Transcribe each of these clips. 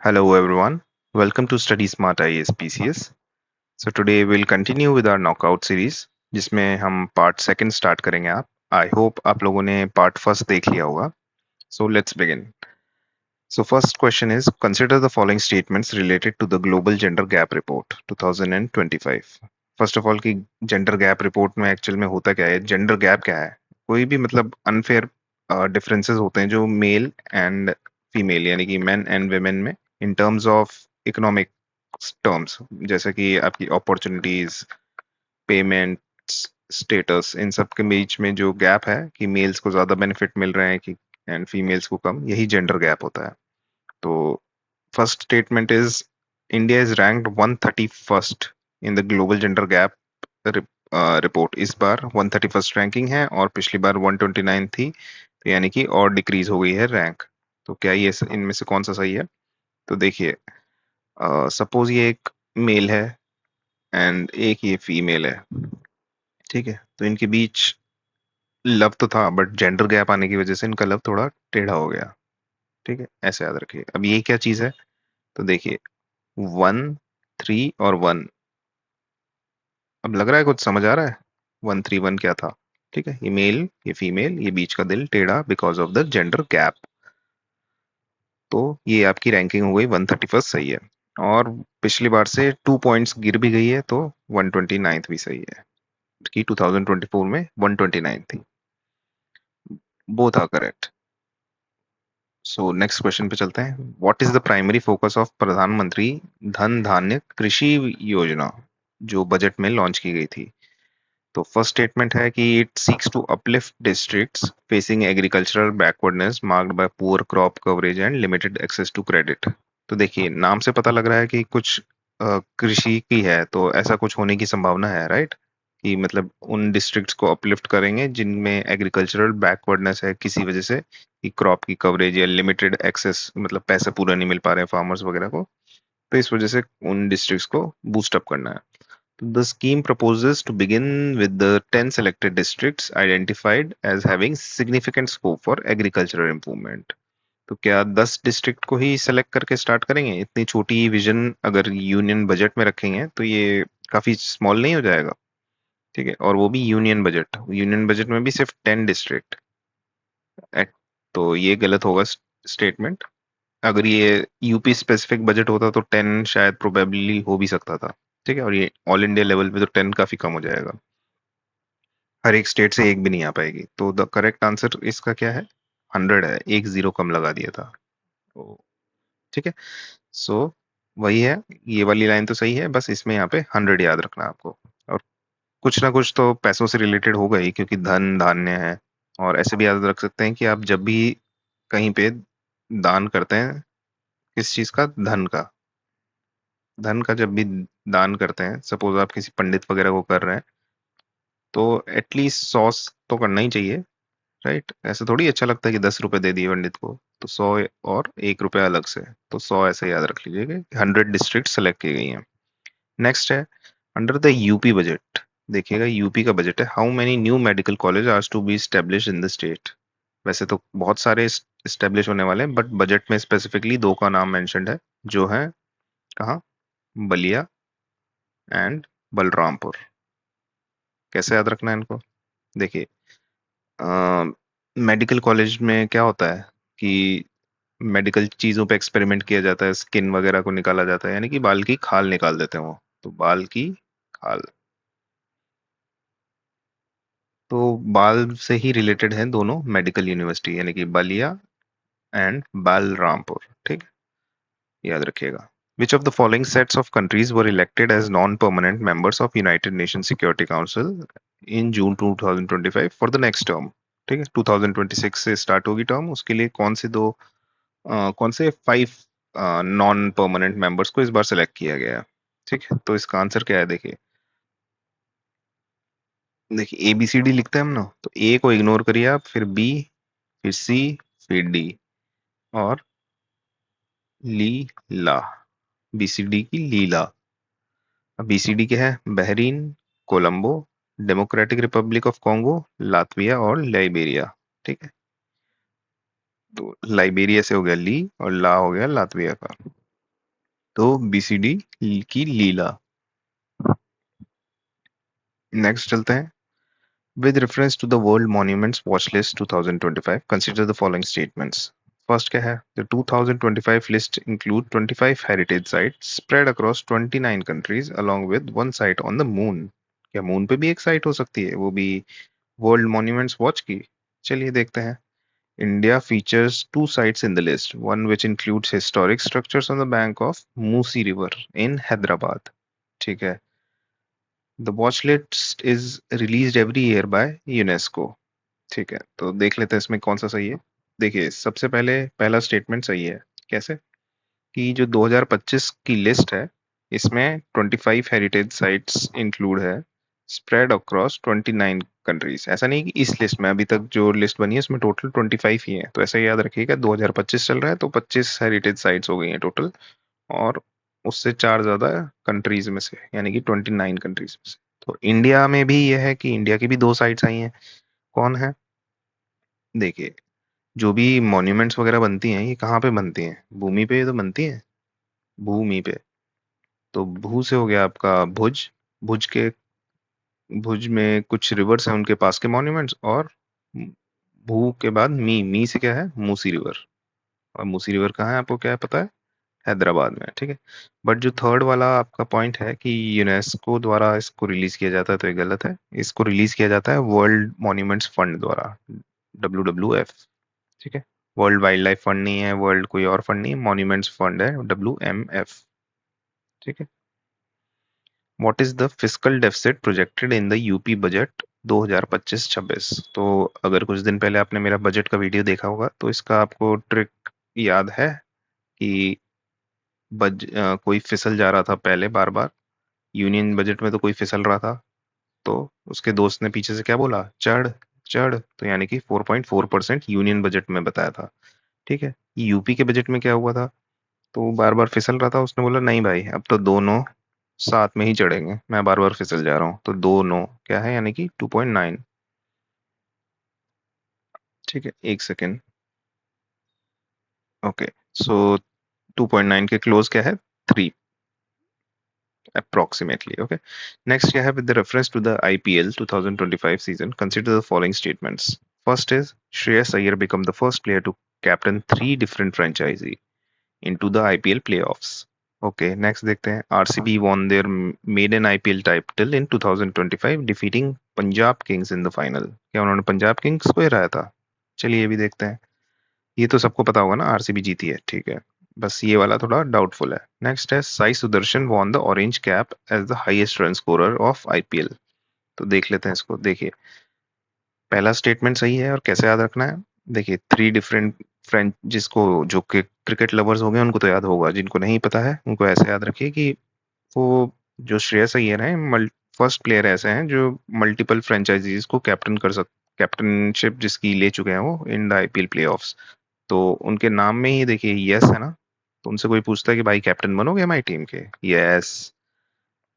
Hello everyone, welcome to Study Smart IAS PCS. So today we'll continue with our knockout series जिसमें हम part second start करेंगे आप I hope आप लोगों ने पार्ट फर्स्ट देख लिया होगा. So let's begin. So first question is consider the following statements related to the Global Gender Gap Report 2025. First of all कि जेंडर गैप रिपोर्ट में एक्चुअल में होता क्या है, जेंडर गैप क्या है. कोई भी मतलब अनफेयर डिफरेंसेस होते हैं जो मेल एंड फीमेल यानी कि मेन एंड वेमेन में in terms of economic terms, जैसे कि आपकी अपॉर्चुनिटीज, पेमेंट, स्टेटस, इन सब के बीच में जो गैप है कि मेल्स को ज्यादा बेनिफिट मिल रहे हैं कि एंड फीमेल्स को कम, यही जेंडर गैप होता है. तो first statement is India is ranked 131st in the global gender gap report. इस बार 131st रैंकिंग है और पिछली बार 129 थी, तो यानी कि और डिक्रीज हो गई है रैंक. तो क्या ये इनमें से कौन सा सही है? तो देखिए, सपोज ये एक मेल है एंड एक ये फीमेल है, ठीक है. तो इनके बीच लव तो था बट जेंडर गैप आने की वजह से इनका लव थोड़ा टेढ़ा हो गया. ठीक है, ऐसे याद रखिए. अब ये क्या चीज है? तो देखिए, 1 3 और 1. अब लग रहा है कुछ समझ आ रहा है 1 3 1 क्या था? ठीक है, ये मेल ये फीमेल, ये बीच का दिल टेढ़ा because of the gender gap. तो ये आपकी रैंकिंग हो गई 131st, सही है. और पिछली बार से 2 पॉइंट्स गिर भी गई है, तो 129th भी सही है कि 2024 में 129 थी. Both are correct. So next question पे चलते हैं. What is the primary focus of Pradhan Mantri Dhan धान्य कृषि योजना जो बजट में लॉन्च की गई थी? तो फर्स्ट स्टेटमेंट है कि it seeks to uplift districts facing agricultural backwardness marked by poor crop coverage and limited access to credit. तो देखिए, नाम से पता लग रहा है कि कुछ कृषि की है, तो ऐसा कुछ होने की संभावना है, राइट? कि मतलब उन डिस्ट्रिक्ट्स को अपलिफ्ट करेंगे जिनमें एग्रीकल्चरल बैकवर्डनेस है किसी वजह से, कि क्रॉप की कवरेज या लिमिटेड एक्सेस, मतलब पैसे पूरा नहीं मिल पा रहे हैं फार्मर्स वगैरह को, तो इस वजह से उन डिस्ट्रिक्ट्स को बूस्ट अप करना है. The scheme proposes to begin with the 10 selected districts identified as having significant scope for agricultural improvement. तो क्या 10 डिस्ट्रिक्ट को ही सेलेक्ट करके स्टार्ट करेंगे? इतनी छोटी विजन अगर यूनियन बजट में रखेंगे तो ये काफी स्मॉल नहीं हो जाएगा? ठीक है, और वो भी यूनियन बजट में भी सिर्फ 10 डिस्ट्रिक्ट. तो ये गलत होगा स्टेटमेंट. अगर ये यूपी स्पेसिफिक बजट होता तो 10 शायद प्रोबेबली हो भी सकता था. ठीक है, और ये ऑल इंडिया लेवल पे तो 10 काफी कम हो जाएगा, हर एक स्टेट से एक भी नहीं आ पाएगी. तो द करेक्ट आंसर इसका क्या है? 100 है, एक जीरो कम लगा दिया था. तो ठीक है. सो वही है, ये वाली लाइन तो सही है, बस इसमें यहाँ पे 100 याद रखना है आपको. और कुछ ना कुछ तो पैसों से रिलेटेड होगा ही, क्योंकि धन धान्य है. और ऐसे भी याद रख सकते हैं कि आप जब भी कहीं पे दान करते हैं, किस चीज का? धन का जब भी दान करते हैं, सपोज आप किसी पंडित वगैरह को कर रहे हैं, तो एटलीस्ट 100 तो करना ही चाहिए, राइट? ऐसे थोड़ी अच्छा लगता है कि 10 रुपए दे दिए पंडित को, तो 100 और 1 रुपया अलग से. तो 100 ऐसे याद रख लीजिएगा. 100 डिस्ट्रिक्ट सेलेक्ट की गई हैं. नेक्स्ट है अंडर द यूपी बजट. देखिएगा, यूपी का बजट है. How many new medical college are to be establish in the state? वैसे तो बहुत सारे स्टेब्लिश होने वाले हैं, बट बजट में स्पेसिफिकली दो का नाम मेंशन्ड है, जो है कहाँ? बलिया एंड बलरामपुर. कैसे याद रखना है इनको? देखिए, मेडिकल कॉलेज में क्या होता है कि मेडिकल चीजों पे एक्सपेरिमेंट किया जाता है, स्किन वगैरह को निकाला जाता है, यानी कि बाल की खाल निकाल देते हैं वो. तो बाल की खाल, तो बाल से ही रिलेटेड हैं दोनों मेडिकल यूनिवर्सिटी, यानी कि बलिया एंड बालरामपुर. ठीक है, याद रखिएगा. Which of the following sets of countries were elected as non-permanent members of United Nations Security Council in June 2025 for the next term? ठीक है, 2026 से स्टार्ट होगी टर्म, उसके लिए कौन से 5 नॉन परमानेंट मेंबर्स को इस बार सेलेक्ट किया गया है? ठीक है, तो इसका आंसर क्या है? देखिए, ए बी सी डी लिखते हैं हम ना, तो ए को इग्नोर करिए आप, फिर बी, फिर सी, फिर डी, और लीला. बीसीडी की लीला. बीसीडी के है Bahrain, Colombo, democratic Republic of Congo, Latvia और लाइबेरिया. ठीक है, तो लाइबेरिया से हो गया ली और ला हो गया लातविया का. तो बीसीडी की लीला। नेक्स्ट चलते हैं। With reference to the World Monuments Watch List 2025, consider the following statements. First क्या है? The 2025 list include 25 heritage sites spread across 29 countries along with one site on the moon. क्या moon पे भी एक site हो सकती है, वो भी वर्ल्ड मॉन्यूमेंट्स वॉच की? चलिए देखते हैं। India features two sites in the list, one which includes historic structures on the bank of Musi River in Hyderabad. ठीक है। The watch list is released every year by UNESCO. ठीक है, तो देख लेते हैं इसमें कौन सा सही है। देखिए, सबसे पहले पहला स्टेटमेंट सही है। कैसे? कि जो 2025 की लिस्ट है, इसमें 25 हेरिटेज साइट्स इंक्लूड है, स्प्रेड अक्रॉस 29 कंट्रीज। ऐसा नहीं कि इस लिस्ट में, अभी तक जो लिस्ट बनी है उसमें टोटल 25 ही है, तो ऐसा याद रखिएगा 2025 चल रहा है तो 25 हेरिटेज साइट्स हो गई हैं टोटल, और उससे चार ज्यादा कंट्रीज में से, यानी कि 29 कंट्रीज में से। तो इंडिया में भी यह है कि इंडिया की भी दो साइट्स आई हैं। कौन है? देखिए, जो भी मॉन्यूमेंट्स वगैरह बनती हैं, ये कहाँ पे बनती हैं? भूमि पे तो बनती हैं, भूमि पे। तो भू से हो गया आपका भुज। भुज के भुज में कुछ रिवर्स हैं, उनके पास के मॉन्यूमेंट्स। और भू के बाद मी से क्या है? मूसी रिवर। और मूसी रिवर कहाँ है, आपको क्या है पता है? हैदराबाद में है, ठीक है। बट जो थर्ड वाला आपका पॉइंट है कि यूनेस्को द्वारा इसको रिलीज किया जाता है, तो ये गलत है। इसको रिलीज किया जाता है वर्ल्ड मॉन्यूमेंट्स फंड द्वारा, WWF। ठीक है। वर्ल्ड वाइल्ड लाइफ फंड नहीं है, वर्ल्ड कोई और फंड नहीं है, मॉन्यूमेंट्स फंड है, WMF। ठीक है। What is the fiscal deficit projected in the UP budget 2025-26? तो अगर कुछ दिन पहले आपने मेरा बजट का वीडियो देखा होगा, तो इसका आपको ट्रिक याद है कि कोई फिसल जा रहा था पहले बार बार। यूनियन बजट में तो कोई फिसल रहा था, तो उसके दोस्त ने पीछे से क्या बोला? चढ़ चढ़। तो यानी कि 4.4% यूनियन बजट में बताया था। ठीक है। यूपी के बजट में क्या हुआ था? तो वो बार बार फिसल रहा था, उसने बोला नहीं भाई, अब तो दोनों साथ में ही चढ़ेंगे, मैं बार बार फिसल जा रहा हूँ। तो दो नो क्या है, यानी कि 2.9। ठीक है, एक सेकेंड। ओके, सो 2.9 के क्लोज क्या है? 3 approximately. Okay. Next, you have with the reference to the IPL 2025 season, consider the following statements. First is Shreyas Iyer become the first player to captain three different franchises into the IPL playoffs. Okay, next देखते हैं। RCB won their maiden IPL title in 2025, defeating Punjab Kings in the final. क्या उन्होंने Punjab Kings को हराया था? चलिए ये भी देखते हैं। ये तो सबको पता होगा ना, आरसीबी जीती है, ठीक है। बस ये वाला थोड़ा डाउटफुल है। नेक्स्ट है Sai Sudharsan won the orange cap as the highest run scorer of IPL. तो देख लेते हैं इसको। देखिए, पहला स्टेटमेंट सही है, और कैसे याद रखना है? देखिए, थ्री डिफरेंट फ्रेंच, जिसको जो कि क्रिकेट लवर्स हो गए उनको तो याद होगा, जिनको नहीं पता है उनको ऐसे याद रखिए कि वो जो श्रेयस अय्यर हैं, फर्स्ट प्लेयर ऐसे हैं जो मल्टीपल फ्रेंचाइजीज को कैप्टनशिप जिसकी ले चुके हैं वो इन द आईपीएल प्लेऑफ्स। तो उनके नाम में ही देखिए यस है ना। तो उनसे कोई पूछता है कि भाई कैप्टन बनोगे हमारी टीम के? यस।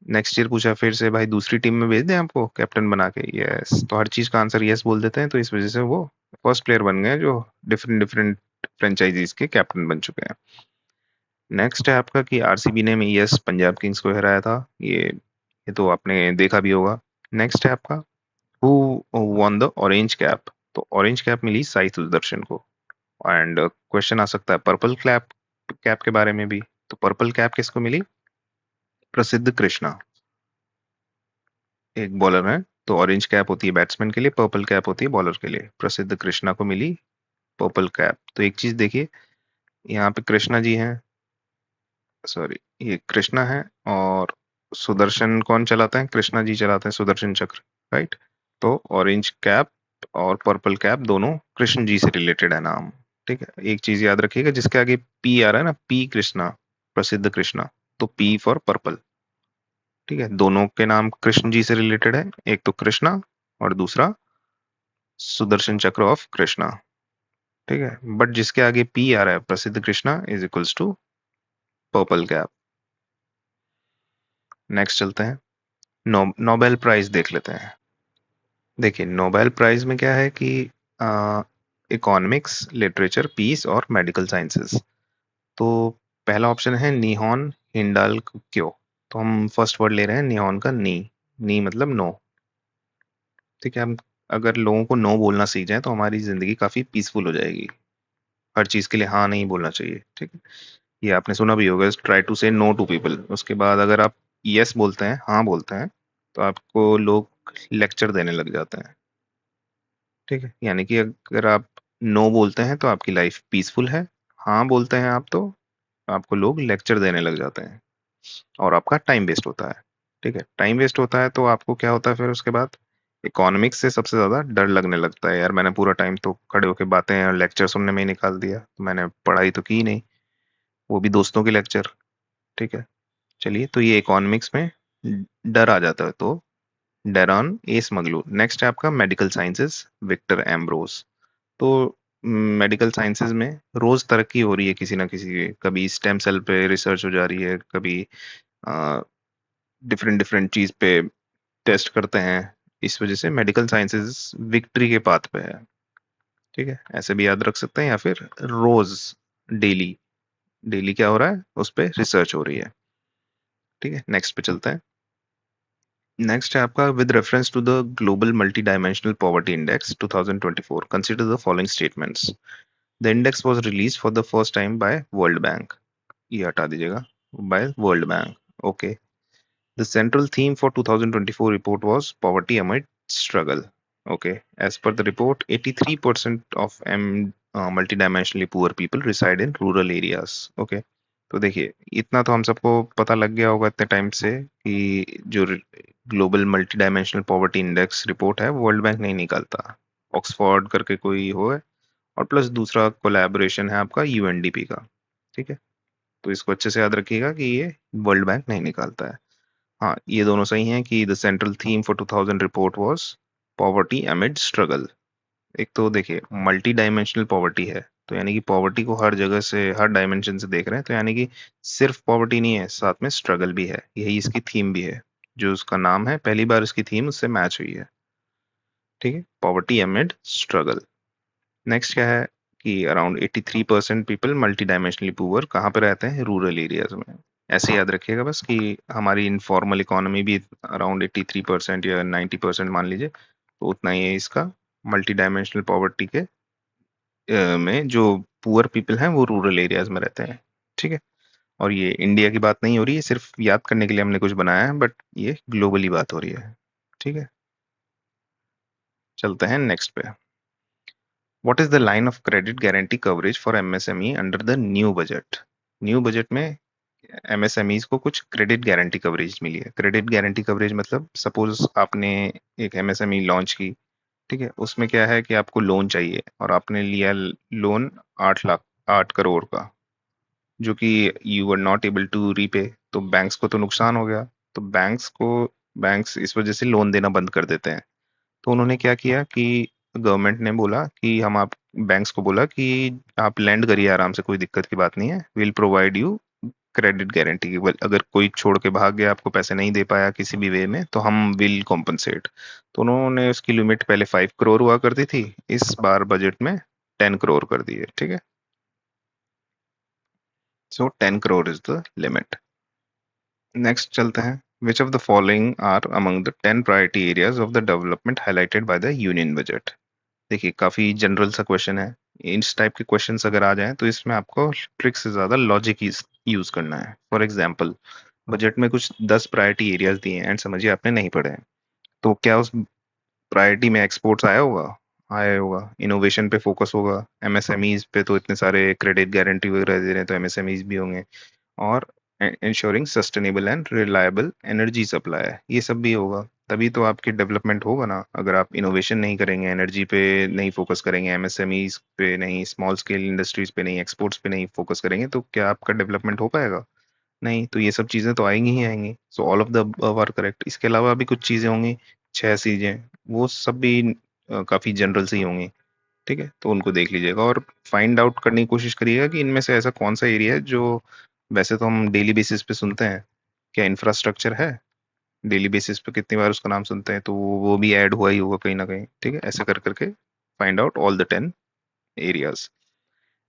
नेक्स्ट ईयर पूछा फिर से, भाई दूसरी टीम में भेज दें आपको कैप्टन बना के? यस। तो हर चीज का आंसर यस बोल देते हैं, तो इस वजह से वो फर्स्ट प्लेयर बन गए जो डिफरेंट डिफरेंट फ्रेंचाइजीज के कैप्टन बन चुके हैं। नेक्स्ट है आपका कि आरसीबी ने यस पंजाब किंग्स को हराया था, ये तो आपने देखा भी होगा। नेक्स्ट है आपका who won the orange cap? तो ऑरेंज कैप मिली साई सुदर्शन को। एंड क्वेश्चन आ सकता है पर्पल कैप कैप के बारे में भी। तो पर्पल कैप किसको मिली? प्रसिद्ध कृष्णा, एक बॉलर है। तो ऑरेंज कैप होती है बैट्समैन के लिए, पर्पल कैप होती है बॉलर के लिए। प्रसिद्ध कृष्णा को मिली पर्पल कैप। तो एक चीज देखिए, यहाँ पे कृष्णा जी हैं, सॉरी, ये कृष्णा है, और सुदर्शन कौन चलाते हैं? कृष्णा जी चलाते हैं सुदर्शन चक्र, राइट। तो ऑरेंज कैप और पर्पल कैप दोनों कृष्ण जी से रिलेटेड है नाम। ठीक है, एक चीज याद रखिएगा, जिसके आगे पी आ रहा है ना, पी कृष्णा, प्रसिद्ध कृष्णा, तो पी फॉर पर्पल। ठीक है, दोनों के नाम कृष्ण जी से रिलेटेड है, एक तो कृष्णा और दूसरा सुदर्शन चक्र ऑफ कृष्णा। ठीक है, बट जिसके आगे पी आ रहा है, Prasidh Krishna is equals to purple cap. Next चलते हैं। नोबेल प्राइज देख लेते हैं। देखिए, नोबेल प्राइज में क्या है कि इकोनॉमिक्स, लिटरेचर, पीस और मेडिकल साइंसेस। तो पहला ऑप्शन है निहॉन हिंडाल्को। तो हम फर्स्ट वर्ड ले रहे हैं नियॉन का नी। नी मतलब नो। ठीक है, हम अगर लोगों को नो बोलना सीख जाए तो हमारी जिंदगी काफी पीसफुल हो जाएगी। हर चीज के लिए हाँ नहीं बोलना चाहिए, ठीक है। ये आपने सुना भी होगा, ट्राई टू से नो टू पीपल। उसके बाद अगर आप यस बोलते हैं, हाँ बोलते हैं, तो आपको लोग लेक्चर देने लग जाते हैं। ठीक है, यानी कि अगर आप नो बोलते हैं तो आपकी लाइफ पीसफुल है। हाँ बोलते हैं आप, तो आपको लोग लेक्चर देने लग जाते हैं और आपका टाइम वेस्ट होता है। ठीक है, टाइम वेस्ट होता है तो आपको क्या होता है फिर उसके बाद? इकोनॉमिक्स से सबसे ज्यादा डर लगने लगता है, यार मैंने पूरा टाइम तो खड़े होके बातें और लेक्चर सुनने में ही निकाल दिया, तो मैंने पढ़ाई तो की नहीं, वो भी दोस्तों के लेक्चर। ठीक है, चलिए, तो ये इकोनॉमिक्स में डर आ जाता है, तो डेरॉन ए स्मगलू। नेक्स्ट है आपका मेडिकल साइंसेस, विक्टर एम्ब्रोस। तो मेडिकल साइंसेज में रोज तरक्की हो रही है किसी ना किसी, कभी स्टेम सेल पे रिसर्च हो जा रही है, कभी डिफरेंट डिफरेंट चीज पे टेस्ट करते हैं। इस वजह से मेडिकल साइंसेज विक्ट्री के पाथ पे है। ठीक है, ऐसे भी याद रख सकते हैं, या फिर रोज, डेली। डेली क्या हो रहा है, उस पे रिसर्च हो रही है। ठीक है, नेक्स्ट पे चलते हैं। नेक्स्ट है आपका, with reference to the global multi dimensional poverty index 2024 consider the following statements. The index was released for the first time by World Bank. ये हटा दीजिएगा, by World Bank. Okay. The central theme for 2024 report was poverty amid struggle. Okay. As per the report, 83% of multidimensionally poor people reside in rural areas. Okay. तो देखिए, इतना तो हम सबको पता लग गया होगा इतने टाइम से कि जो global multi dimensional poverty index report है, वर्ल्ड बैंक नहीं निकालता, ऑक्सफोर्ड करके कोई हो है, और प्लस दूसरा कोलैबोरेशन है आपका यूएनडीपी का। ठीक है, तो इसको अच्छे से याद रखिएगा कि ये वर्ल्ड बैंक नहीं निकालता है। हाँ, ये दोनों सही हैं कि the central theme for 2000 report was poverty amid struggle. एक तो देखिए, मल्टी डायमेंशनल पॉवर्टी है, तो यानी कि पॉवर्टी को हर जगह से, हर डायमेंशन से देख रहे हैं, तो यानी कि सिर्फ पॉवर्टी नहीं है, साथ में स्ट्रगल भी है। यही इसकी थीम भी है, जो उसका नाम है, पहली बार इसकी थीम उससे मैच हुई है। ठीक है, पॉवर्टी अमिड स्ट्रगल। नेक्स्ट क्या है कि around 83% people multi dimensionally poor कहाँ पे रहते हैं? रूरल एरियाज में। ऐसे याद रखिएगा बस कि हमारी इनफॉर्मल इकोनॉमी भी अराउंड 83% या 90% मान लीजिए, तो उतना ही है इसका। मल्टी डायमेंशनल पॉवर्टी के में जो पुअर पीपल हैं वो रूरल एरियाज में रहते हैं। ठीक है, और ये इंडिया की बात नहीं हो रही है, सिर्फ याद करने के लिए हमने कुछ बनाया है, बट ये ग्लोबली बात हो रही है। ठीक है, चलते हैं नेक्स्ट पे। What is the line of credit guarantee coverage for MSME under the new budget? New budget में एमएसएमईज को कुछ क्रेडिट गारंटी कवरेज मिली है। क्रेडिट गारंटी कवरेज मतलब, सपोज आपने एक एमएसएमई लॉन्च की। ठीक है, उसमें क्या है कि आपको लोन चाहिए और आपने लिया लोन 8 लाख, 8 करोड़ का, जो कि you were not able to repay. तो बैंक्स को तो नुकसान हो गया। तो बैंक्स इस वजह से लोन देना बंद कर देते हैं। तो उन्होंने क्या किया कि गवर्नमेंट ने बोला कि हम आप बैंक्स को बोला कि आप लैंड करिए आराम से, कोई दिक्कत की बात नहीं है, will provide you credit guarantee की। अगर कोई छोड़ के भाग गया, आपको पैसे नहीं दे पाया किसी भी वे में, तो हम विल कॉम्पनसेट। तो उन्होंने उसकी लिमिट पहले 5 करोड़ हुआ करती थी, इस बार बजट में 10 करोड़ कर दी है। ठीक है, so 10 crore is the limit. Next चलते हैं। Which of the following are among the 10 priority areas of the development highlighted by the union budget? देखिए, काफी जनरल सा क्वेश्चन है। इस टाइप के क्वेश्चंस अगर आ जाएं तो इसमें आपको ट्रिक से ज्यादा लॉजिक यूज करना है। फॉर एग्जांपल, बजट में कुछ 10 प्रायोरिटी एरियाज दिए हैं एंड समझिए आपने नहीं पढ़े हैं, तो क्या उस प्रायोरिटी में एक्सपोर्ट्स आया होगा? आया होगा। इनोवेशन पे फोकस होगा, एमएसएमईज पे तो इतने सारे क्रेडिट गारंटी वगैरह दे रहे हैं, तो एमएसएमईज भी होंगे। और ensuring sustainable and reliable energy supply, ये सब भी होगा। तभी तो आपकी डेवलपमेंट होगा ना। अगर आप इनोवेशन नहीं करेंगे, एनर्जी पे नहीं फोकस करेंगे, एमएसएमईज पे नहीं, स्मॉल स्केल इंडस्ट्रीज पे नहीं, एक्सपोर्ट्स पे नहीं फोकस करेंगे, तो क्या आपका डेवलपमेंट हो पाएगा? नहीं। तो ये सब चीजें तो आएंगी ही आएंगी। So all of the above are correct. इसके अलावा भी कुछ चीजें होंगी, 6 चीजें, वो सब भी काफी जनरल सी होंगी। ठीक है, तो उनको देख लीजिएगा और फाइंड आउट करने की कोशिश करिएगा कि इनमें से ऐसा कौन सा एरिया है जो, वैसे तो हम डेली बेसिस पे सुनते हैं, क्या इंफ्रास्ट्रक्चर है? डेली बेसिस पे कितनी बार उसका नाम सुनते हैं, तो वो भी ऐड हुआ ही होगा कहीं ना कहीं। ठीक है, ऐसे कर करके find out all the 10 areas.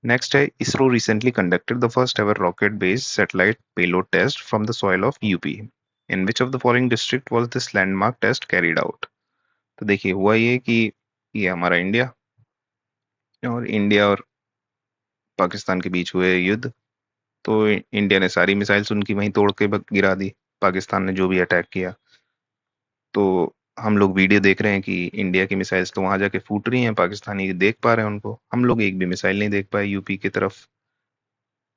Next है, ISRO recently conducted the first ever rocket based satellite payload test from the soil of UP. In which of the following district was this landmark test carried out. तो देखिए हुआ ये कि ये हमारा India, और India और पाकिस्तान के बीच हुए युद्ध। तो इंडिया ने सारी मिसाइल्स उनकी वहीं तोड़ के गिरा दी, पाकिस्तान ने जो भी अटैक किया। तो हम लोग वीडियो देख रहे हैं कि इंडिया की मिसाइल्स तो वहां जाके फूट रही हैं, पाकिस्तानी देख पा रहे हैं उनको, हम लोग एक भी मिसाइल नहीं देख पाए यूपी की तरफ।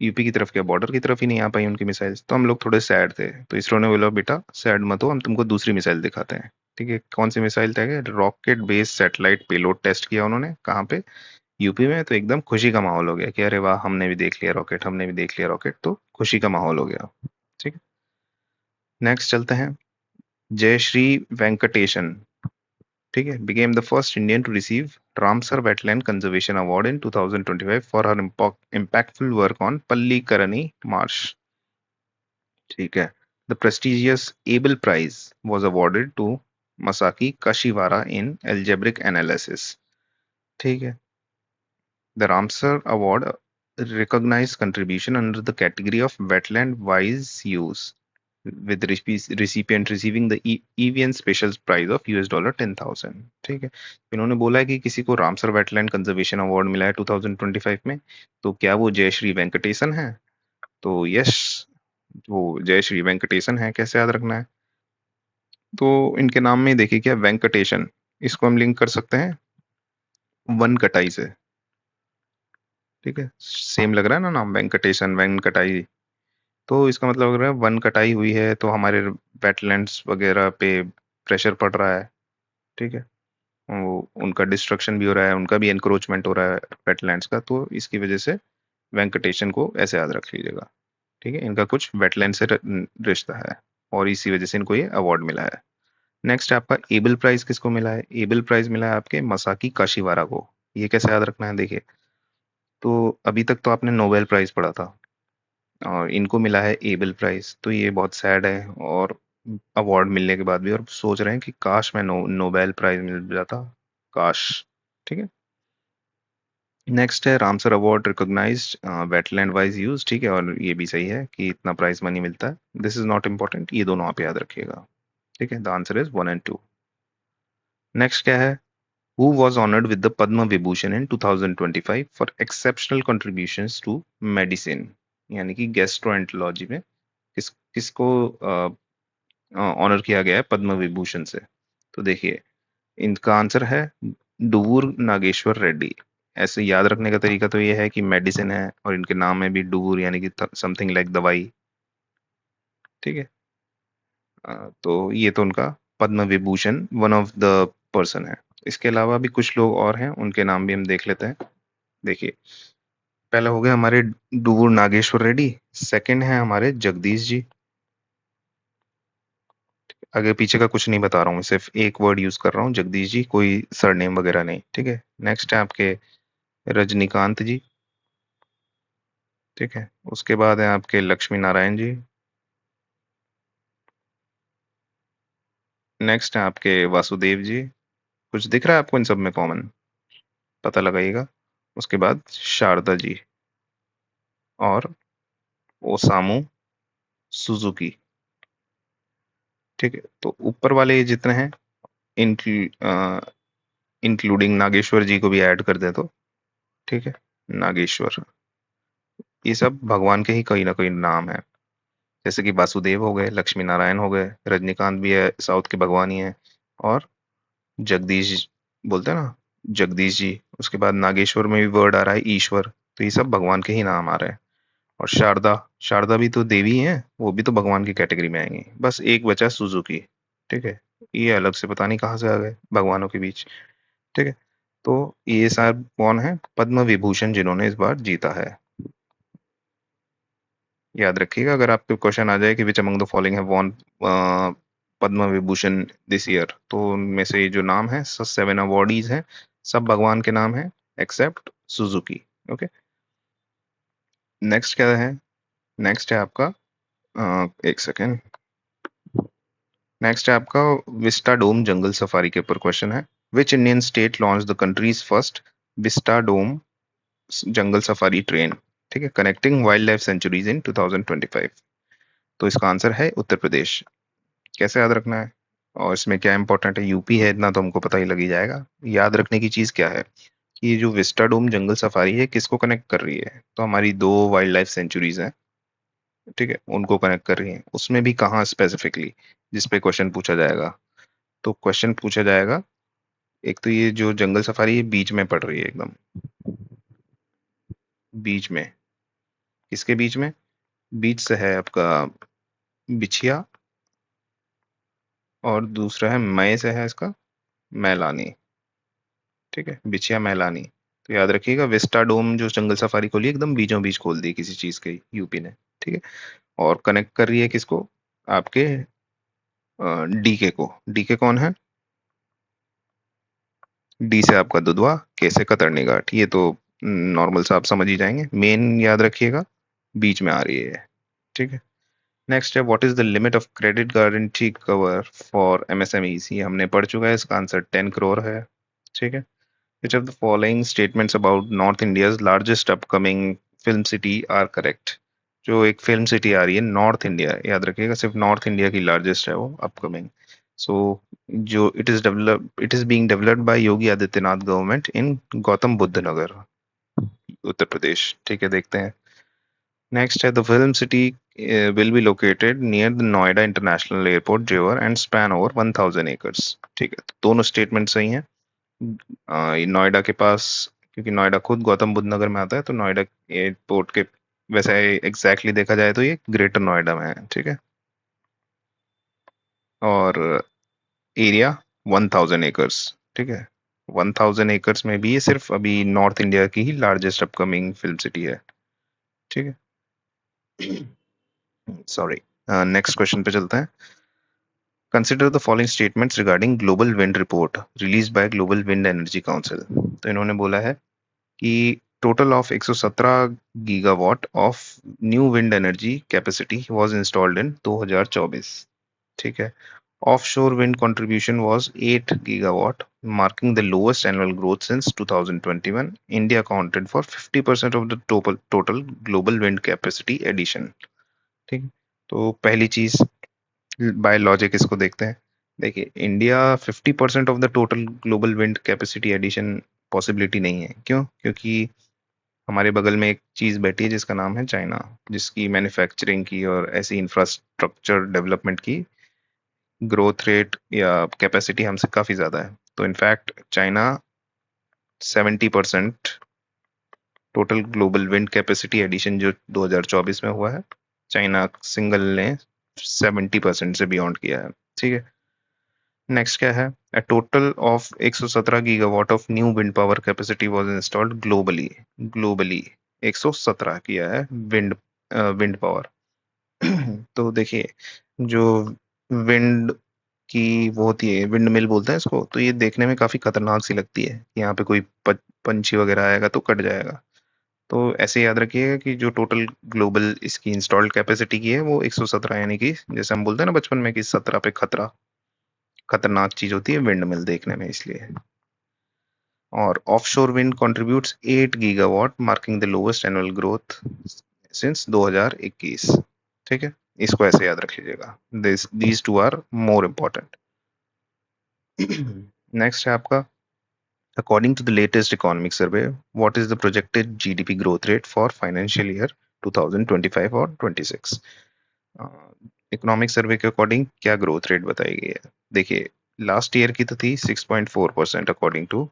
यूपी की तरफ क्या, बॉर्डर की तरफ ही नहीं आ पाई उनकी मिसाइल्स, तो हम लोग थोड़े सैड थे। तो इसरो ने बोला बेटा सैड मत हो, हम तुमको दूसरी मिसाइल दिखाते हैं। ठीक है, कौन सी मिसाइल था? Rocket based satellite payload test किया उन्होंने, कहाँ पे? यूपी में। तो एकदम खुशी का माहौल हो गया कि अरे वाह, हमने भी देख लिया रॉकेट, हमने भी देख लिया रॉकेट, तो खुशी का माहौल हो गया। ठीक है, नेक्स्ट चलते हैं। जयश्री वेंकटेशन, ठीक है, became the first Indian to receive Ramsar Wetland Conservation Award in 2025 for her impactful work on Pallikarani Marsh. ठीक है, the prestigious Abel Prize was awarded to Masaki Kashiwara in algebraic analysis. ठीक है, the Ramsar Award recognized contribution under the category of wetland wise use, with recipient receiving the EVN Special Prize of $10,000। ठीक है, इन्होंने बोला है कि किसी को रामसर वेटलैंड कंजर्वेशन अवार्ड मिला है 2025 में, तो क्या वो जयश्री वेंकटेशन है? तो यस, वो जयश्री वेंकटेशन है। कैसे याद रखना है? तो इनके नाम में देखिए क्या, वेंकटेशन, इसको हम लिंक कर सकते हैं वन कटाई से। ठीक है, सेम लग रहा है ना नाम, वेंकटेशन वन कटाई। तो इसका मतलब अगर वन कटाई हुई है तो हमारे वेटलैंड्स वगैरह पे प्रेशर पड़ रहा है। ठीक है, वो उनका डिस्ट्रक्शन भी हो रहा है, उनका भी एनक्रोचमेंट हो रहा है वेटलैंड्स का, तो इसकी वजह से वेंकटेशन को ऐसे याद रख लीजिएगा। ठीक है, इनका कुछ वेटलैंड से रिश्ता है, और इसी वजह से इनको ये अवार्ड मिला है। नेक्स्ट आपका एबल प्राइज किसको मिला है? एबल प्राइज मिला है आपके मसाकी काशीवारा को। ये कैसे याद रखना है? देखिए, तो अभी तक तो आपने नोबेल प्राइज पढ़ा था, और इनको मिला है एबल प्राइज, तो ये बहुत सैड है, और अवार्ड मिलने के बाद भी और सोच रहे हैं कि काश मैं नोबेल प्राइज मिल जाता, काश। ठीक है, नेक्स्ट है Ramsar award recognised wetland wise use. ठीक है, और ये भी सही है कि इतना प्राइज मनी मिलता है। दिस इज नॉट इम्पोर्टेंट, ये दोनों आप याद रखिएगा। ठीक है, the answer is 1 and 2। Next क्या है? Who was honoured with the Padma Vibhushan in 2025 for exceptional contributions to medicine, यानी कि गैस्ट्रोएंटरोलॉजी में किसको ऑनर किया गया है पद्म विभूषण से? तो देखिए, इनका आंसर है डूवूर नागेश्वर रेड्डी। ऐसे याद रखने का तरीका तो ये है कि मेडिसिन है और इनके नाम में भी डूवूर, यानी कि समथिंग लाइक दवाई। ठीक है, तो ये तो उनका Padma Vibhushan one of the person है। इसके अलावा भी कुछ लोग और हैं, उनके नाम भी हम देख लेते हैं। देखिए, पहले हो गए हमारे डूवूर नागेश्वर रेड्डी, सेकंड है हमारे जगदीश जी। आगे पीछे का कुछ नहीं बता रहा हूँ, सिर्फ एक वर्ड यूज कर रहा हूँ, जगदीश जी, कोई सरनेम वगैरह नहीं। ठीक है, नेक्स्ट है आपके रजनीकांत जी। ठीक है, उसके बाद है आपके लक्ष्मी नारायण जी। नेक्स्ट है आपके वासुदेव जी। कुछ दिख रहा है आपको इन सब में कॉमन? पता लगाइएगा। उसके बाद शारदा जी, और ओसामू सुजुकी। ठीक है, तो ऊपर वाले जितने हैं, इंक्लूडिंग नागेश्वर जी को भी ऐड कर दे तो। ठीक है, नागेश्वर, ये सब भगवान के ही कहीं ना कहीं नाम है। जैसे कि वासुदेव हो गए, लक्ष्मी नारायण हो गए, रजनीकांत भी है, साउथ के भगवान ही है, और जगदीश बोलते हैं ना, जगदीश जी। उसके बाद नागेश्वर में भी वर्ड आ रहा है ईश्वर, तो ये सब भगवान के ही नाम आ रहे हैं। और शारदा, शारदा भी तो देवी है, वो भी तो भगवान की कैटेगरी में आएंगी। बस एक बचा सुजुकी। ठीक है, ये अलग से पता नहीं कहाँ से आ गए भगवानों के बीच। ठीक है, तो ये सब कौन है पद्म विभूषण जिन्होंने इस बार जीता है? याद रखिएगा, अगर आपको क्वेश्चन आ जाए कि which among the following have von Padma Vibhushan this year, तो उनमें से ये जो नाम है, 7 अवॉर्डीज हैं, सब भगवान के नाम हैं एक्सेप्ट सुजुकी। ओके, नेक्स्ट क्या है? नेक्स्ट है आपका एक सेकेंड, नेक्स्ट है आपका विस्टा डोम जंगल सफारी के ऊपर क्वेश्चन है। Which Indian state launch the country's first vista dome jungle safari train, ठीक है, connecting wild life sanctuaries in 2025। तो इसका आंसर है उत्तर प्रदेश। कैसे याद रखना है और इसमें क्या इंपॉर्टेंट है? यूपी है इतना तो हमको पता ही लग ही जाएगा। याद रखने की चीज क्या है कि ये जो विस्टाडोम जंगल सफारी है किसको कनेक्ट कर रही है? तो हमारी दो वाइल्ड लाइफ सेंचुरीज हैं, ठीक है, उनको कनेक्ट कर रही है। उसमें भी कहाँ स्पेसिफिकली, जिस पे क्वेश्चन पूछा जाएगा। तो क्वेश्चन पूछा जाएगा, एक तो ये जो जंगल सफारी है बीच में पड़ रही है, एकदम बीच में। किसके बीच में? बीच से है आपका बिछिया, और दूसरा है मय से है इसका मैलानी, ठीक है, बिछिया मैलानी। तो याद रखिएगा, विस्टाडोम जो जंगल सफारी खोली एकदम बीचों बीच खोल दी किसी चीज के, यूपी ने, ठीक है। और कनेक्ट कर रही है किसको? आपके डीके को। डीके कौन है? डी से आपका दुधवा, के से कतरनी घाट। ये तो नॉर्मल सा आप समझ ही जाएंगे। मेन याद रखिएगा बीच में आ रही है, ठीक है। नेक्स्ट है, what is the limit of credit guarantee cover for MSMEs? ये हमने पढ़ चुका है, इसका आंसर 10 करोड़ है, ठीक है। Which of the following statements about North India's largest upcoming film city are correct? जो एक फिल्म सिटी आ रही है नॉर्थ इंडिया, याद रखिएगा सिर्फ नॉर्थ इंडिया की लार्जेस्ट है वो अपकमिंग। सो जो it is being developed by Yogi Adityanath government in Gautam Buddh Nagar, Uttar Pradesh, ठीक है। देखते हैं। नेक्स्ट है, the film city will be located near the Noida international airport Jewar and span over 1000 acres, ठीक है। तो दोनों स्टेटमेंट सही हैं। ये नोएडा के पास, क्योंकि नोएडा खुद गौतम बुद्ध नगर में आता है, तो नोएडा एयरपोर्ट के वैसे एग्जैक्टली देखा जाए तो ये ग्रेटर नोएडा में है, ठीक है। और एरिया 1000 एकर्स, ठीक है। 1000 एकर्स में भी ये सिर्फ अभी नॉर्थ इंडिया की ही लार्जेस्ट अपकमिंग फिल्म सिटी है, ठीक है। सॉरी। नेक्स्ट क्वेश्चन पे चलते हैं। Consider the following statements regarding global wind report release by global wind energy council. तो इन्होंने बोला है कि total of 117 gigawatt of new wind energy capacity was installed in 2024, ठीक है। Offshore wind contribution was 8 gigawatt, marking the lowest annual growth since 2021। India accounted for 50% of the total global wind capacity addition, ठीक है। तो पहली चीज, by logic इसको देखते हैं। देखिए, India 50% of the total global wind capacity addition possibility नहीं है। क्यों? क्योंकि हमारे बगल में एक चीज बैठी है जिसका नाम है चाइना, जिसकी मैन्युफैक्चरिंग की और ऐसी इंफ्रास्ट्रक्चर डेवलपमेंट की ग्रोथ रेट या कैपेसिटी हमसे काफी ज्यादा है। तो in fact China 70% total global wind capacity addition जो 2024 में हुआ है, चाइना सिंगल ने 70% से बियॉन्ड किया है, ठीक है। नेक्स्ट क्या है? A total of 117 gigawatt of new wind power capacity was installed globally. Globally 117 किया है विंड विंड पावर। तो देखिए, जो विंड की वो होती है, विंड मिल बोलते हैं इसको, तो ये देखने में काफी खतरनाक सी लगती है। यहाँ पे कोई पंछी वगैरह आएगा तो कट जाएगा। तो ऐसे याद रखिएगा कि जो टोटल ग्लोबल इसकी इंस्टॉल्ड कैपेसिटी की है वो 117, यानी कि जैसे हम बोलते हैं ना बचपन में कि 17 पे खतरा, खतरनाक चीज होती है विंड मिल देखने में, इसलिए। और offshore wind contributes 8 gigawatt, marking the lowest annual growth since 2021, ठीक है। इसको ऐसे याद रख लीजिएगा, these two are more important. Next है आपका, according to the latest economic survey, what is the projected GDP growth rate for financial year 2025 और 26? इकोनॉमिक सर्वे के अकॉर्डिंग क्या ग्रोथ रेट बताई गई है? देखिए, लास्ट ईयर की तो थी 6.4% according to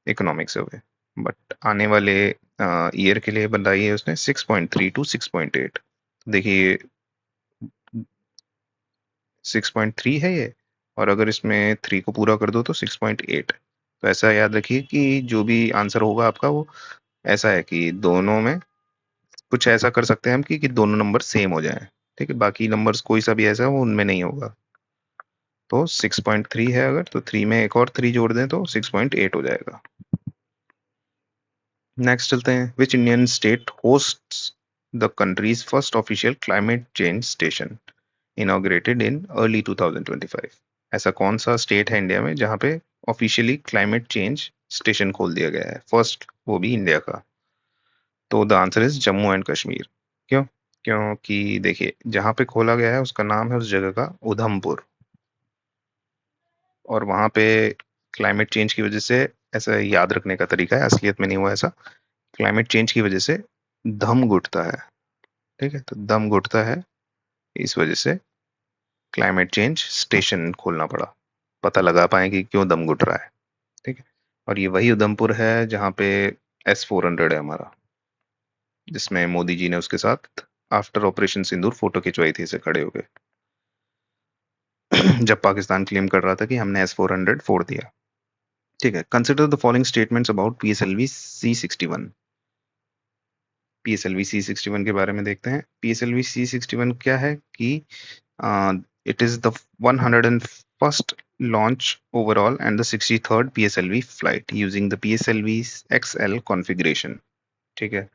economic survey, but आने वाले ईयर के लिए बताई है उसने 6.3 टू 6.8। देखिए, 6.3 है ये, और अगर इसमें 3 को पूरा कर दो तो 6.8। तो ऐसा याद रखिए कि जो भी आंसर होगा आपका वो ऐसा है कि दोनों में कुछ ऐसा कर सकते हैं हम कि दोनों नंबर सेम हो जाएं, ठीक है। बाकी नंबर्स कोई सा भी ऐसा है वो उनमें नहीं होगा। तो 6.3 है, अगर तो 3 में एक और 3 जोड़ दें तो 6.8 हो जाएगा। नेक्स्ट चलते हैं, विच Indian state hosts the country's first official climate change station inaugurated in early 2025? ऐसा कौन सा स्टेट है इंडिया में जहां पे ऑफिशियली क्लाइमेट चेंज स्टेशन खोल दिया गया है, फर्स्ट, वो भी इंडिया का? तो the answer is Jammu and Kashmir. क्यों? क्योंकि देखिए जहाँ पे खोला गया है उसका नाम है उस जगह का उधमपुर, और वहाँ पे क्लाइमेट चेंज की वजह से, ऐसा याद रखने का तरीका है, असलियत में नहीं हुआ ऐसा, क्लाइमेट चेंज की वजह से दम घुटता है। ठीक है, तो दम घुटता है, इस वजह से क्लाइमेट चेंज स्टेशन खोलना पड़ा, पता लगा पाए कि क्यों दम घुट रहा है। ठीक है, और ये वही उधमपुर है जहाँ पे S-400 है हमारा, जिसमें मोदी जी ने उसके साथ आफ्टर ऑपरेशन सिंदूर फोटो खिंचवाई थी इसे खड़े होके जब पाकिस्तान क्लेम कर रहा था कि हमने S-400 फोड़ दिया। ठीक है, consider the following statements about PSLV C-61। PSLV C-61 के बारे में देखते हैं। PSLV C-61 क्या है कि it is the 101st launch overall and the 63rd PSLV flight using the PSLV XL configuration. ठीक है,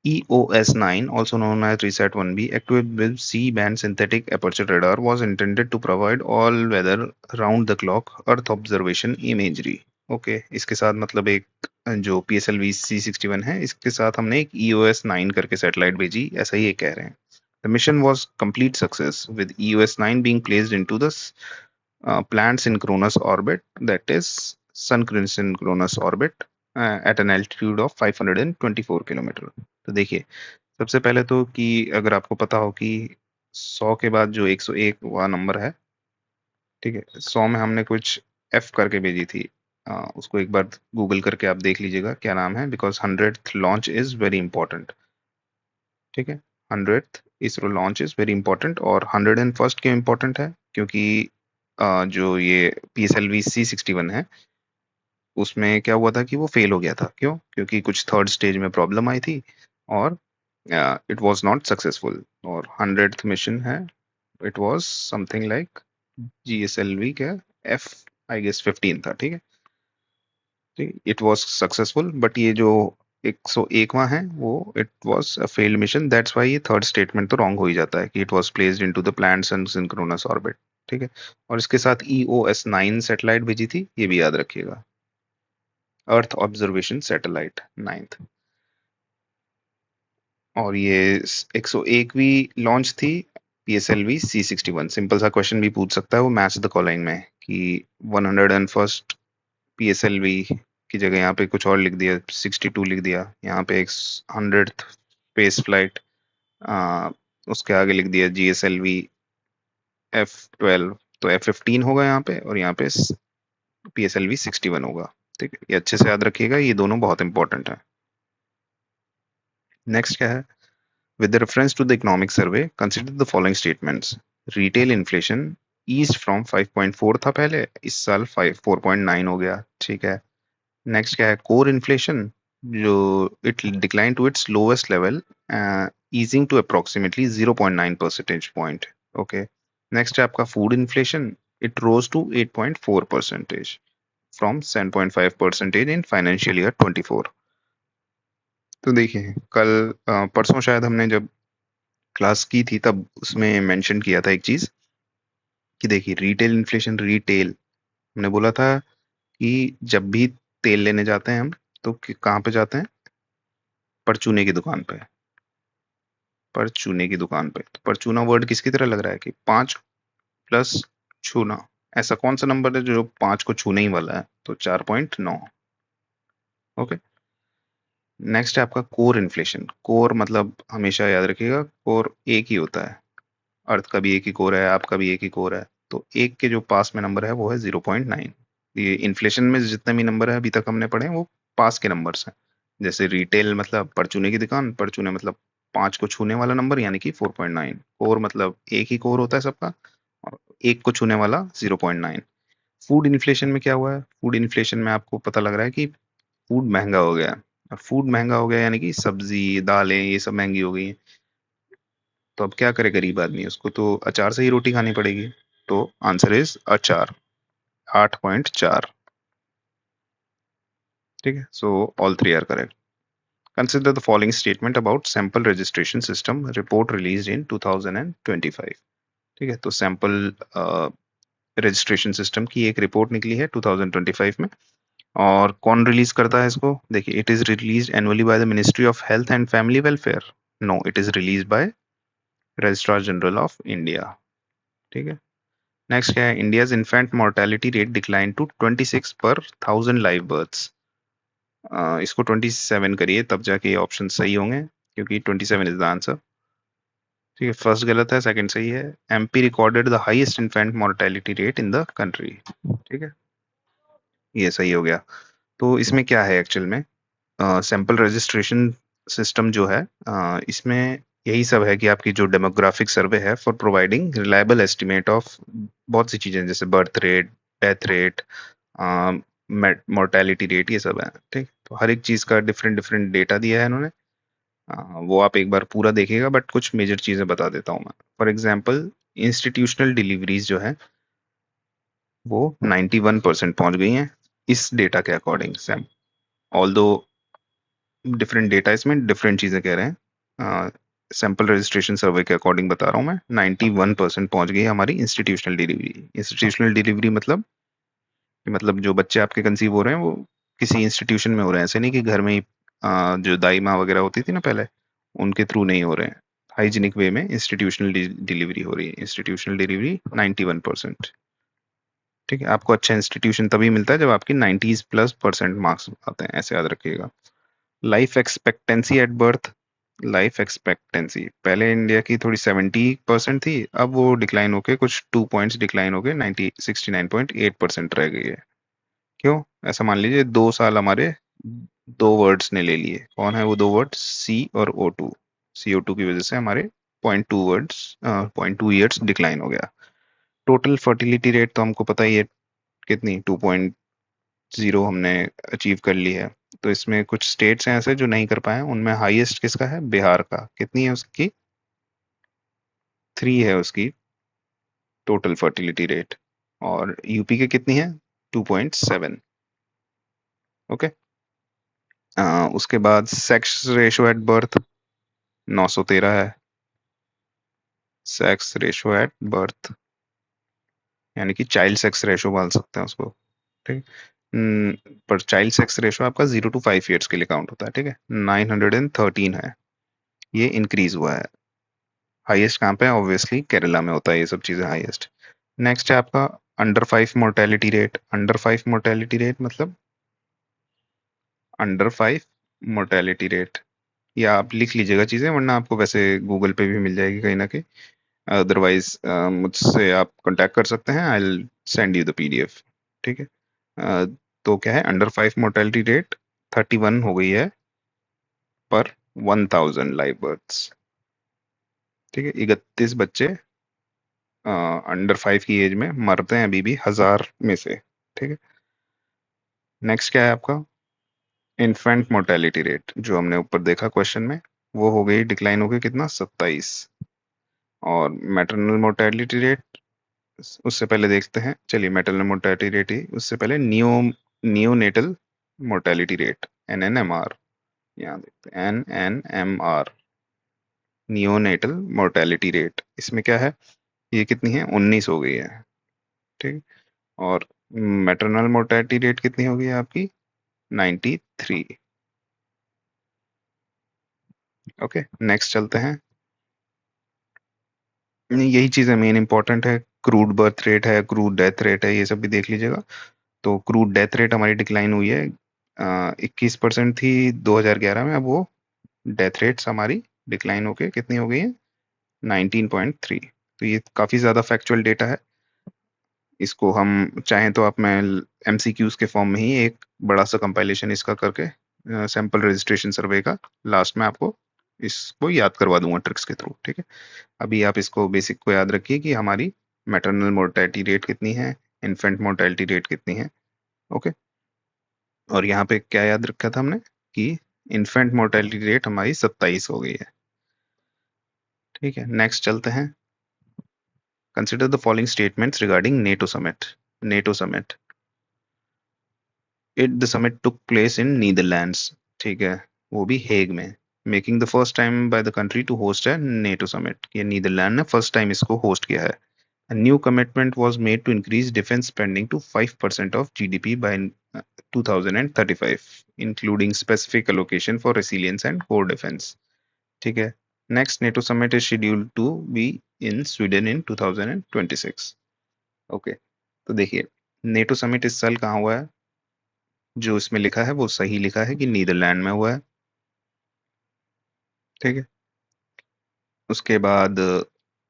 EOS-9, also known as RESAT-1B, equipped with C-band synthetic aperture radar, was intended to provide all-weather, round-the-clock Earth observation imagery. Okay, इसके साथ मतलब एक जो PSLV C-61 है, इसके साथ हमने एक EOS-9 करके सैटेलाइट भेजी, ऐसा ही ये कह रहे हैं। The mission was complete success, with EOS-9 being placed into the planned synchronous orbit, that is sun synchronous orbit, at an altitude of 524 kilometre. तो देखिए, सबसे पहले तो कि अगर आपको पता हो कि 100 के बाद जो 101 वह नंबर है, ठीक है, 100 में हमने कुछ F करके भेजी थी, उसको एक बार गूगल करके आप देख लीजिएगा क्या नाम है, because 100th launch is very important. ठीक है, 100th ISRO launch is very important, और 101st क्यों इंपॉर्टेंट है, क्योंकि जो ये PSLV C-61 है, उसमें क्या हुआ था कि वो फेल हो गया था। क्यों? क्योंकि कुछ थर्ड स्टेज में प्रॉब्लम आई थी, और इट वाज नॉट सक्सेसफुल। और 100th मिशन है, it was something like GSLV क्या, F आई गेस 15 था। ठीक है, इट वाज सक्सेसफुल, बट ये जो 101वां है वो it was a failed mission, that's why ये थर्ड स्टेटमेंट तो रॉन्ग हो ही जाता है कि it was placed into the planned sun synchronous orbit. ठीक है, और इसके साथ EOS-9 सैटेलाइट भेजी थी, ये भी याद रखिएगा, अर्थ ऑब्जर्वेशन सैटेलाइट 9th। और ये 101वीं लॉन्च थी PSLV C-61। सिंपल सा क्वेश्चन भी पूछ सकता है वो मैच द फॉलोइंग में कि 101st PSLV की जगह यहाँ पे कुछ और लिख दिया, 62 लिख दिया, यहाँ पे एक 100th स्पेस फ्लाइट, उसके आगे लिख दिया GSLV F-12, तो F-15 होगा यहाँ पे, और यहाँ पे PSLV 61 होगा। ठीक है, ये अच्छे से याद रखिएगा, ये दोनों बहुत इंपॉर्टेंट है। नेक्स्ट क्या है, with the reference to the economic survey, consider the following statements. Retail inflation eased from 5.4 था पहले, इस साल 4.9 हो गया। ठीक है, नेक्स्ट क्या है, कोर इन्फ्लेशन जो it decline to its lowest level, easing to approximately 0.9 percentage point. Okay, next है आपका food inflation, it rose to 8.4% from 7.5% in financial year 24। तो देखिए कल परसों शायद हमने जब क्लास की थी तब उसमें मेंशन किया था एक चीज कि देखिए रिटेल इन्फ्लेशन, रिटेल हमने बोला था कि जब भी तेल लेने जाते हैं हम, तो कहाँ पे जाते हैं, परचूने की दुकान पे, परचूने की दुकान पे। तो परचूना वर्ड किसकी तरह लग रहा है कि 5 प्लस छूना, ऐसा कौन सा नंबर है जो 5 को छूने ही वाला है, तो 4.9। ओके, नेक्स्ट है आपका कोर इन्फ्लेशन। कोर मतलब हमेशा याद रखिएगा, कोर एक ही होता है, अर्थ का भी एक ही कोर है, आपका भी एक ही कोर है, तो एक के जो पास में नंबर है वो है 0.9। ये इन्फ्लेशन में जितने भी नंबर है अभी तक हमने पढ़े हैं वो पास के नंबर्स हैं। जैसे रिटेल मतलब परचूने की दुकान, परचूने मतलब 5 को छूने वाला नंबर यानी कि 4.9, कोर मतलब एक ही कोर होता है सबका, और एक को छूने वाला 0.9। फूड इन्फ्लेशन में क्या हुआ है, फूड इन्फ्लेशन में आपको पता लग रहा है कि फूड महंगा हो गया है। और फूड महंगा हो गया यानी कि सब्जी दालें ये सब महंगी हो गई हैं। तो अब क्या करे गरीब आदमी, उसको तो अचार से ही रोटी खानी पड़ेगी। तो आंसर इज अचार, 8.4। ठीक है, so all three are correct. Consider the following statement about sample registration system report release in 2025। ठीक है, तो सैंपल रजिस्ट्रेशन सिस्टम की एक रिपोर्ट निकली है 2025 में, और कौन रिलीज करता है इसको? देखिए, it is release annually by the ministry of health and family welfare. No, it is release by registrar general of India. ठीक है। नेक्स्ट क्या है? India's infant mortality rate decline to 26 per 1000 live births. इसको 27 करिए, तब जाके ये option सही होंगे, क्योंकि 27 इज द आंसर। ठीक है, फर्स्ट गलत है, सेकंड सही है। MP recorded the highest infant mortality rate in the country. ठीक है, ये सही हो गया। तो इसमें क्या है एक्चुअल में? सैंपल रजिस्ट्रेशन सिस्टम जो है, इसमें यही सब है कि आपकी जो डेमोग्राफिक सर्वे है for providing reliable estimate of बहुत सी चीजें, जैसे birth rate, death rate, mortality rate, ये सब है। ठीक, तो हर एक चीज का डिफरेंट डिफरेंट डेटा दिया है इन्होंने। वो आप एक बार पूरा देखिएगा, बट कुछ मेजर चीजें बता देता हूँ मैं। फॉर एग्जाम्पल, इंस्टीट्यूशनल डिलीवरीज जो है वो 91% पहुंच गई हैं इस डेटा के अकॉर्डिंग। सैम ऑल दो डिफरेंट डेटा, इसमें डिफरेंट चीजें कह रहे हैं। सैंपल रजिस्ट्रेशन सर्वे के अकॉर्डिंग बता रहा हूँ मैं, 91% पहुंच गई है हमारी इंस्टीट्यूशनल डिलीवरी। इंस्टीट्यूशनल डिलीवरी मतलब, जो बच्चे आपके कंसीव हो रहे हैं वो किसी इंस्टीट्यूशन में हो रहे हैं, ऐसे नहीं कि घर में ही जो दाई माँ वगैरह होती थी ना पहले, उनके थ्रू नहीं हो रहे हैं। हाइजीनिक वे में इंस्टीट्यूशनल डिलीवरी हो रही है। Institutional delivery 91%। ठीक है, आपको अच्छा इंस्टीट्यूशन तभी मिलता है जब आपकी 90+ % मार्क्स आते हैं, ऐसे याद रखिएगा। Life expectancy at birth. Life expectancy पहले इंडिया की थोड़ी 70% थी, अब वो डिक्लाइन होके कुछ 2 पॉइंट्स डिक्लाइन होके 69.8% रह गई है। क्यों? ऐसा मान लीजिए 2 साल हमारे दो वर्ड्स ने ले लिए। कौन है वो दो वर्ड्स? सी और O2। CO2 की वजह से हमारे 0.2 ईयर्स डिक्लाइन हो गया। टोटल फर्टिलिटी रेट तो हमको पता ही है कितनी, 2.0 हमने अचीव कर ली है। तो इसमें कुछ स्टेट्स हैं ऐसे जो नहीं कर पाए हैं, उनमें हाईएस्ट किसका है? बिहार का। कितनी है उसकी? 3 है उसकी टोटल फर्टिलिटी रेट। और यूपी के कितनी है? 2.7। ओके। उसके बाद सेक्स रेशो एट बर्थ 913 है। सेक्स रेशो एट बर्थ, यानी कि चाइल्ड सेक्स रेशो बोल सकते हैं उसको। ठीक। पर चाइल्ड सेक्स रेशो आपका 0 to 5 ईयर्स के लिए काउंट होता है। ठीक है, 913 है, ये इंक्रीज हुआ है। हाईएस्ट कहाँ पे है? ऑब्वियसली केरला में होता है ये सब चीजें हाईएस्ट। नेक्स्ट है आपका under 5 mortality rate. Under 5 mortality rate मतलब अंडर 5 मोर्टेलिटी रेट, या आप लिख लीजिएगा चीजें, वरना आपको वैसे गूगल पे भी मिल जाएगी कहीं ना कहीं। अदरवाइज मुझसे आप कांटेक्ट कर सकते हैं, I will send you the PDF। ठीक है। अ, तो क्या है? अंडर 5 मोर्टेलिटी रेट 31 हो गई है पर 1000 लाइव बर्थ्स। ठीक है, 31 बच्चे अंडर 5 की एज में मरते हैं अभी भी 1000 में से। ठीक है। नेक्स्ट क्या है आपका? इन्फेंट मोर्टेलिटी रेट, जो हमने ऊपर देखा क्वेश्चन में, वो हो गई डिक्लाइन हो गई कितना? 27। और मैटरनल मोर्टेलिटी रेट, उससे पहले देखते हैं, चलिए मैटरनल मोर्टेलिटी रेट ही, उससे पहले नियोनेटल मोर्टेलिटी रेट, NNMR। यहाँ देखते हैं NNMR, नियोनेटल मोर्टेलिटी रेट। इसमें क्या है? ये कितनी है? 19 हो गई है। ठीक। और मैटरनल मोर्टेलिटी रेट कितनी हो गई है आपकी? 93। ओके, नेक्स्ट चलते हैं। यही चीज़ें मेन इंपॉर्टेंट है। क्रूड बर्थ रेट है, क्रूड डेथ रेट है, ये सब भी देख लीजिएगा। तो क्रूड डेथ रेट हमारी डिक्लाइन हुई है, 21% थी 2011 में, अब वो डेथ रेट्स हमारी डिक्लाइन होके कितनी हो गई है? 19.3। तो ये काफ़ी ज़्यादा फैक्चुअल डेटा है। इसको हम चाहें तो आप, मैं MCQs के फॉर्म में ही एक बड़ा सा कंपाइलेशन इसका करके, सैंपल रजिस्ट्रेशन सर्वे का, लास्ट में आपको इसको याद करवा दूंगा ट्रिक्स के थ्रू। ठीक है। अभी आप इसको बेसिक को याद रखिए कि हमारी मैटरनल मोर्टेलिटी रेट कितनी है, इन्फेंट मोर्टेलिटी रेट कितनी है। ओके। और यहाँ पे क्या याद रखा था हमने? कि इन्फेंट मोर्टेलिटी रेट हमारी 27 हो गई है। ठीक है, नेक्स्ट चलते हैं। Consider the following statements regarding NATO summit. NATO summit, the summit took place in Netherlands. ठीक है, वो भी हेग में। Making the first time by the country to host है नेटो समिट, ये नीदरलैंड ने फर्स्ट टाइम इसको होस्ट किया है। A new commitment was made to increase defense spending to 5% of GDP by 2035, including specific allocation for resilience and core defense. ठीक है. Next NATO summit is scheduled to be in Sweden in 2026. Okay. तो देखिए, NATO summit इस साल कहाँ हुआ है? जो इसमें लिखा है वो सही लिखा है कि नीदरलैंड में हुआ है. ठीक है. उसके बाद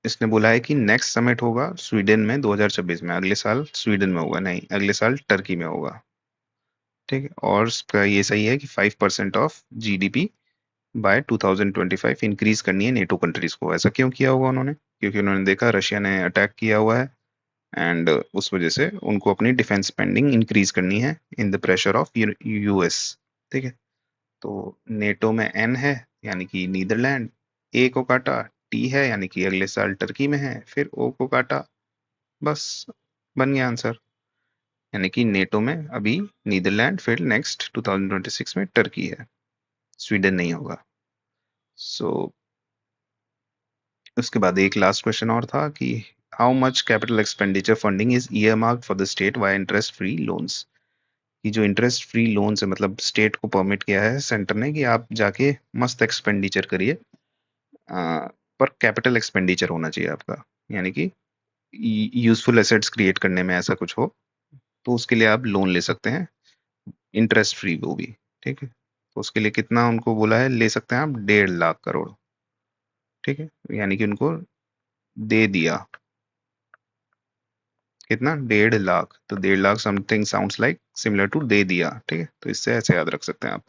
इसने बोला है कि नेक्स्ट समिट होगा स्वीडन में 2026 में. अगले साल स्वीडन में होगा नहीं, अगले साल टर्की में होगा. ठीक है. और इसका ये सही है कि 5% ऑफ जीडीपी बाय 2025 इंक्रीज करनी है नेटो कंट्रीज को. ऐसा क्यों किया होगा उन्होंने? क्योंकि उन्होंने देखा रशिया ने अटैक किया हुआ है एंड उस वजह से उनको अपनी डिफेंस स्पेंडिंग इंक्रीज करनी है in the pressure of US. ठीक है. तो नेटो में एन है यानी कि नीदरलैंड, ए को काटा, टी है यानी कि अगले साल टर्की में है, फिर ओ को काटा, बस बन गया आंसर. यानी कि नेटो में अभी नीदरलैंड, फिर नेक्स्ट 2026 में टर्की है, स्वीडन नहीं होगा. सो उसके बाद एक लास्ट क्वेश्चन और था कि how much capital expenditure funding is earmarked for the state via interest free loans. कि जो इंटरेस्ट फ्री लोन्स है, मतलब स्टेट को परमिट किया है सेंटर ने कि आप जाके मस्त एक्सपेंडिचर करिए, पर कैपिटल एक्सपेंडिचर होना चाहिए आपका. यानी कि यूजफुल एसेट्स क्रिएट करने में ऐसा कुछ हो तो उसके लिए आप लोन ले सकते हैं, इंटरेस्ट फ्री वो भी. ठीक है. तो उसके लिए कितना उनको बोला है, ले सकते हैं आप 1.5 लाख करोड़. ठीक है. यानी कि उनको दे दिया कितना, 1.5 लाख. तो 1.5 lakh something sounds like similar to दे दिया. ठीक है. तो इससे ऐसे याद रख सकते हैं आप.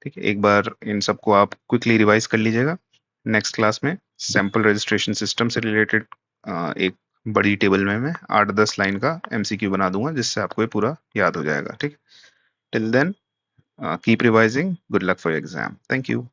ठीक है. एक बार इन सबको आप क्विकली रिवाइज कर लीजिएगा. नेक्स्ट क्लास में सैंपल रजिस्ट्रेशन सिस्टम से रिलेटेड एक बड़ी टेबल में मैं 8-10 लाइन का एमसीक्यू बना दूंगा जिससे आपको ये पूरा याद हो जाएगा. ठीक है. Till then keep revising. Good luck for your exam. Thank you.